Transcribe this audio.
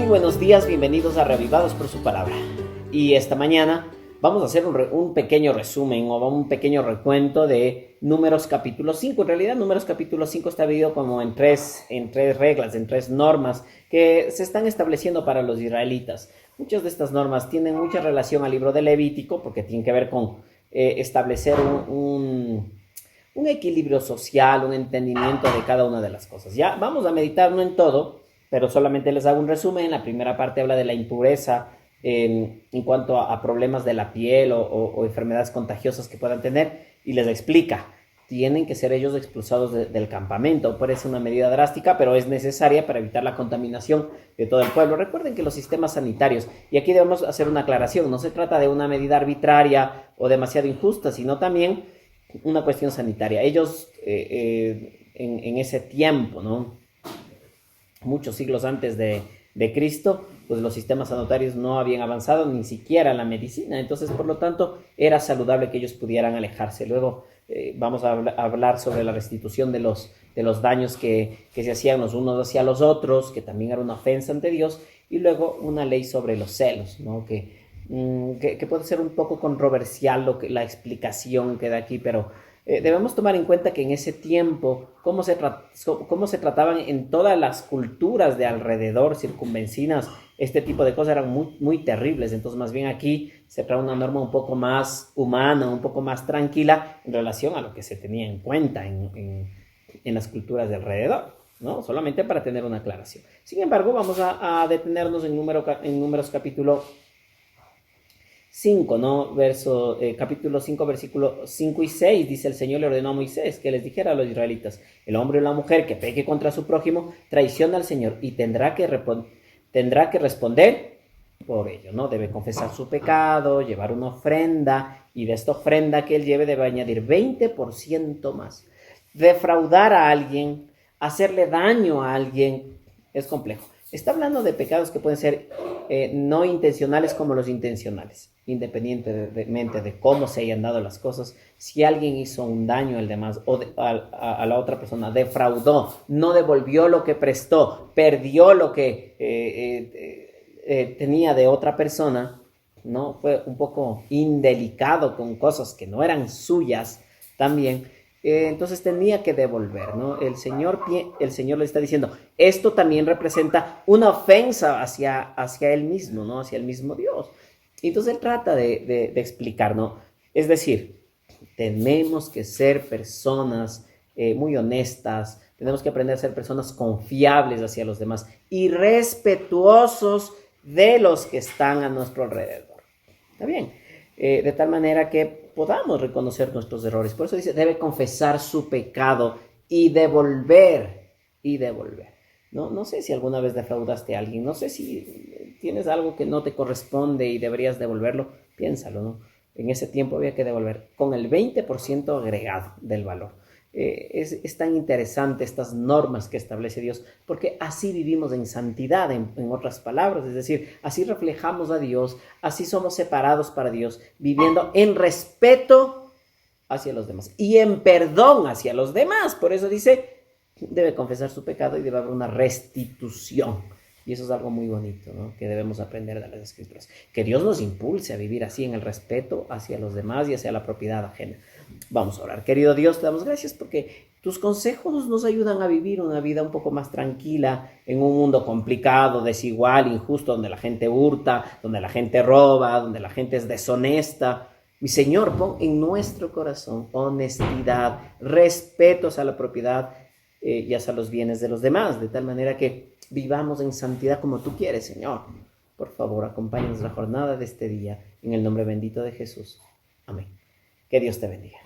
Muy buenos días, bienvenidos a Reavivados por su palabra. Y esta mañana vamos a hacer un pequeño resumen o un pequeño recuento de Números capítulo 5. En realidad Números capítulo 5 está dividido como en tres reglas, en tres normas que se están estableciendo para los israelitas. Muchas de estas normas tienen mucha relación al libro de Levítico porque tienen que ver con establecer un equilibrio social, un entendimiento de cada una de las cosas. Ya vamos a meditar no en todo, pero solamente les hago un resumen. La primera parte habla de la impureza en cuanto a problemas de la piel o enfermedades contagiosas que puedan tener, y les explica, tienen que ser ellos expulsados del campamento. Parece una medida drástica, pero es necesaria para evitar la contaminación de todo el pueblo. Recuerden que los sistemas sanitarios, y aquí debemos hacer una aclaración, no se trata de una medida arbitraria o demasiado injusta, sino también una cuestión sanitaria. Ellos en ese tiempo, ¿no?, muchos siglos antes de Cristo, pues los sistemas sanitarios no habían avanzado, ni siquiera la medicina. Entonces, por lo tanto, era saludable que ellos pudieran alejarse. Luego vamos a hablar sobre la restitución de los daños que se hacían los unos hacia los otros, que también era una ofensa ante Dios, y luego una ley sobre los celos, ¿no?, que puede ser un poco controversial la explicación que da aquí, pero debemos tomar en cuenta que en ese tiempo, cómo se trataban en todas las culturas de alrededor, circunvencinas, este tipo de cosas eran muy, muy terribles. Entonces, más bien aquí se trae una norma un poco más humana, un poco más tranquila en relación a lo que se tenía en cuenta en las culturas de alrededor, ¿no? Solamente para tener una aclaración. Sin embargo, vamos a detenernos en Números capítulo 5, ¿no? Capítulo 5, versículo 5 y 6, dice: el Señor le ordenó a Moisés que les dijera a los israelitas: el hombre o la mujer que peque contra su prójimo traiciona al Señor y tendrá que responder por ello, ¿no? Debe confesar su pecado, llevar una ofrenda, y de esta ofrenda que él lleve debe añadir 20% más. Defraudar a alguien, hacerle daño a alguien, es complejo. Está hablando de pecados que pueden ser no intencionales como los intencionales, independientemente de cómo se hayan dado las cosas. Si alguien hizo un daño al demás o a la otra persona, defraudó, no devolvió lo que prestó, perdió lo que tenía de otra persona, ¿no?, fue un poco indelicado con cosas que no eran suyas también, entonces tenía que devolver, ¿no? El Señor le está diciendo, esto también representa una ofensa hacia él mismo, ¿no?, hacia el mismo Dios. Entonces él trata de explicar, ¿no? Es decir, tenemos que ser personas muy honestas, tenemos que aprender a ser personas confiables hacia los demás y respetuosos de los que están a nuestro alrededor. ¿Está bien? De tal manera que podamos reconocer nuestros errores. Por eso dice, debe confesar su pecado y devolver. No sé si alguna vez defraudaste a alguien, no sé si tienes algo que no te corresponde y deberías devolverlo, piénsalo, ¿no? En ese tiempo había que devolver con el 20% agregado del valor. Es tan interesante estas normas que establece Dios, porque así vivimos en santidad, en otras palabras, es decir, así reflejamos a Dios, así somos separados para Dios, viviendo en respeto hacia los demás y en perdón hacia los demás. Por eso dice, debe confesar su pecado y debe haber una restitución. Y eso es algo muy bonito, ¿no?, que debemos aprender de las Escrituras. Que Dios nos impulse a vivir así en el respeto hacia los demás y hacia la propiedad ajena. Vamos a orar. Querido Dios, te damos gracias porque tus consejos nos ayudan a vivir una vida un poco más tranquila en un mundo complicado, desigual, injusto, donde la gente hurta, donde la gente roba, donde la gente es deshonesta. Mi Señor, pon en nuestro corazón honestidad, respeto hacia la propiedad y hacia los bienes de los demás, de tal manera que vivamos en santidad como tú quieres, Señor. Por favor, acompáñanos la jornada de este día, en el nombre bendito de Jesús. Amén. Que Dios te bendiga.